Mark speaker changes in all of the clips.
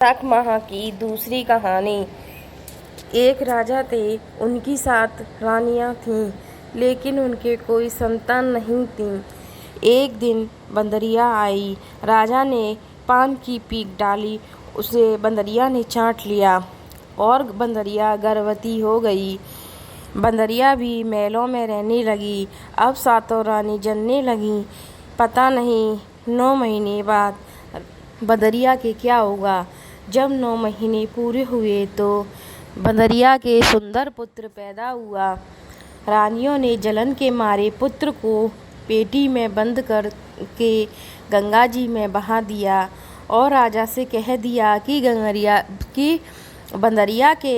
Speaker 1: बैसाख माह की दूसरी कहानी। एक राजा थे, उनकी 7 रानियां थीं, लेकिन उनके कोई संतान नहीं थी। एक दिन बंदरिया आई। राजा ने पान की पीक डाली, उसे बंदरिया ने चाट लिया और बंदरिया गर्भवती हो गई। बंदरिया भी महलों में रहने लगी। अब 7 रानी जनने लगीं। पता नहीं 9 महीने बाद बंदरिया के क्या होगा। जब 9 महीने पूरे हुए तो बंदरिया के सुंदर पुत्र पैदा हुआ। रानियों ने जलन के मारे पुत्र को पेटी में बंद कर के गंगा जी में बहा दिया और राजा से कह दिया कि बंदरिया के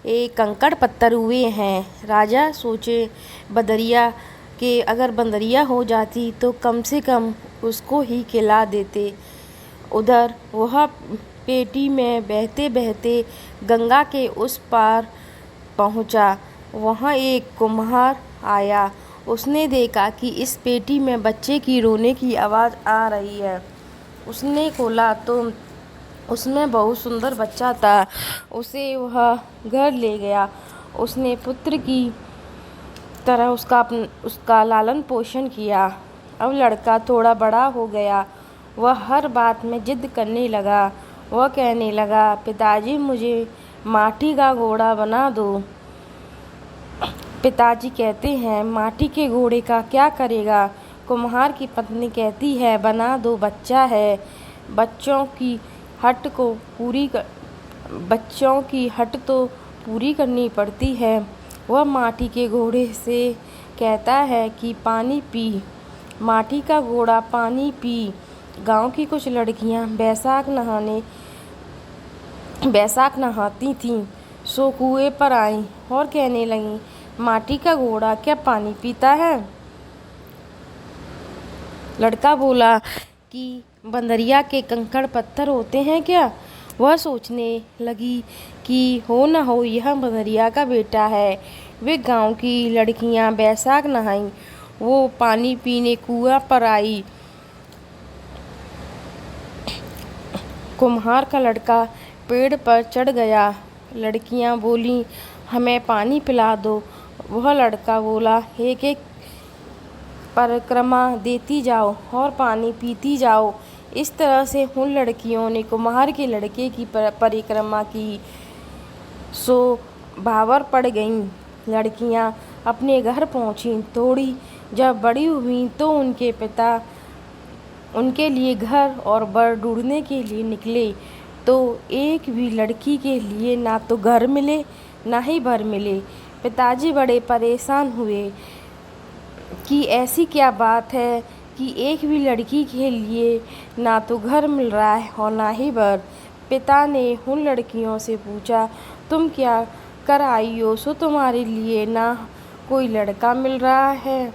Speaker 1: एक कंकड़ पत्थर हुए हैं। राजा सोचे बंदरिया के अगर बंदरिया हो जाती तो कम से कम उसको ही खिला देते। उधर वह पेटी में बहते बहते गंगा के उस पार पहुंचा। वहां एक कुम्हार आया। उसने देखा कि इस पेटी में बच्चे की रोने की आवाज़ आ रही है। उसने खोला तो उसमें बहुत सुंदर बच्चा था। उसे वह घर ले गया। उसने पुत्र की तरह उसका लालन पोषण किया। अब लड़का थोड़ा बड़ा हो गया। वह हर बात में जिद करने लगा। वह कहने लगा, पिताजी मुझे माटी का घोड़ा बना दो। पिताजी कहते हैं, माटी के घोड़े का क्या करेगा? कुम्हार की पत्नी कहती है, बना दो, बच्चा है। बच्चों की हट तो पूरी करनी पड़ती है। वह माटी के घोड़े से कहता है कि पानी पी। माटी का घोड़ा पानी पी। गांव की कुछ लड़कियां बैसाख नहाती थीं, सो कुएं पर आईं और कहने लगीं, माटी का घोड़ा क्या पानी पीता है? लड़का बोला कि बंदरिया के कंकड़ पत्थर होते हैं क्या? वह सोचने लगी कि हो न हो यह बंदरिया का बेटा है। वे गांव की लड़कियां बैसाख नहाईं। वो पानी पीने कुआं पर आई। कुम्हार का लड़का पेड़ पर चढ़ गया। लड़कियां बोलीं, हमें पानी पिला दो। वह लड़का बोला, एक एक परिक्रमा देती जाओ और पानी पीती जाओ। इस तरह से उन लड़कियों ने कुम्हार के लड़के की परिक्रमा की, सो भावर पड़ गईं। लड़कियां अपने घर पहुंचीं। थोड़ी जब बड़ी हुईं तो उनके पिता उनके लिए घर और बर ढूंढने के लिए निकले, तो एक भी लड़की के लिए ना तो घर मिले ना ही बर मिले। पिताजी बड़े परेशान हुए कि ऐसी क्या बात है कि एक भी लड़की के लिए ना तो घर मिल रहा है और ना ही बर। पिता ने उन लड़कियों से पूछा, तुम क्या कर आई हो, सो तुम्हारे लिए ना कोई लड़का मिल रहा है?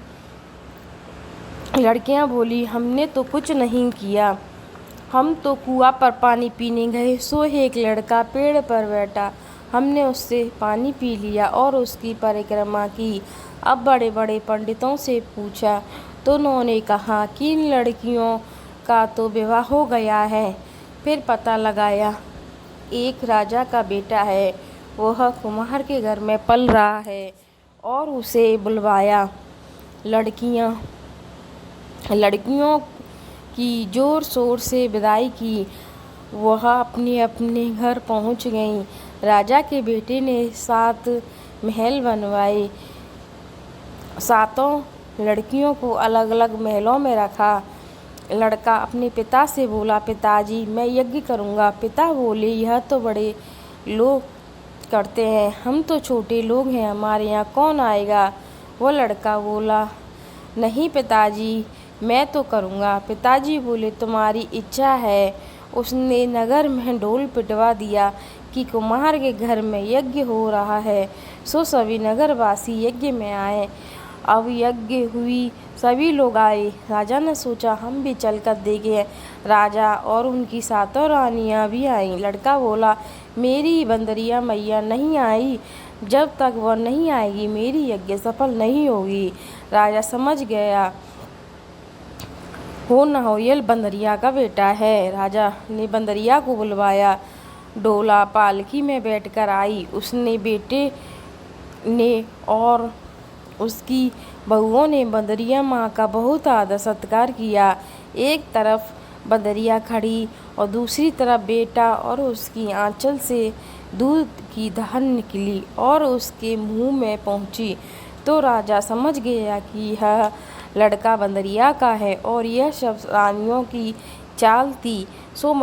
Speaker 1: लड़कियां बोली, हमने तो कुछ नहीं किया। हम तो कुआं पर पानी पीने गए, सो एक लड़का पेड़ पर बैठा। हमने उससे पानी पी लिया और उसकी परिक्रमा की। अब बड़े बड़े पंडितों से पूछा तो उन्होंने कहा कि इन लड़कियों का तो विवाह हो गया है। फिर पता लगाया एक राजा का बेटा है, वह कुम्हार के घर में पल रहा है और उसे बुलवाया। लड़कियों की जोर शोर से विदाई की। वह अपने अपने घर पहुंच गईं। राजा के बेटे ने 7 महल बनवाए। 7 लड़कियों को अलग अलग महलों में रखा। लड़का अपने पिता से बोला, पिताजी मैं यज्ञ करूँगा। पिता बोले, यह तो बड़े लोग करते हैं, हम तो छोटे लोग हैं, हमारे यहाँ कौन आएगा? वो लड़का बोला, नहीं पिताजी मैं तो करूँगा। पिताजी बोले, तुम्हारी इच्छा है। उसने नगर में ढोल पिटवा दिया कि कुम्हार के घर में यज्ञ हो रहा है, सो सभी नगरवासी यज्ञ में आए। अब यज्ञ हुई, सभी लोग आए। राजा ने सोचा हम भी चलकर देखें। राजा और उनकी 7 रानियां भी आईं। लड़का बोला, मेरी बंदरिया मैया नहीं आई, जब तक वह नहीं आएगी मेरी यज्ञ सफल नहीं होगी। राजा समझ गया हो न हो यह बंदरिया का बेटा है। राजा ने बंदरिया को बुलवाया डोला पालकी में बैठकर आई। उसने बेटे ने और उसकी बहुओं ने बंदरिया माँ का बहुत आदर सत्कार किया। एक तरफ बंदरिया खड़ी और दूसरी तरफ बेटा, और उसकी आंचल से दूध की धार निकली और उसके मुंह में पहुंची तो राजा समझ गया कि यह लड़का बंदरिया का है और यह सब रानियों की चाल थी। सो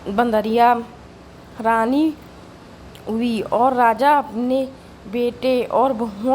Speaker 1: बंदरिया रानी हुई और राजा अपने बेटे और बहुओं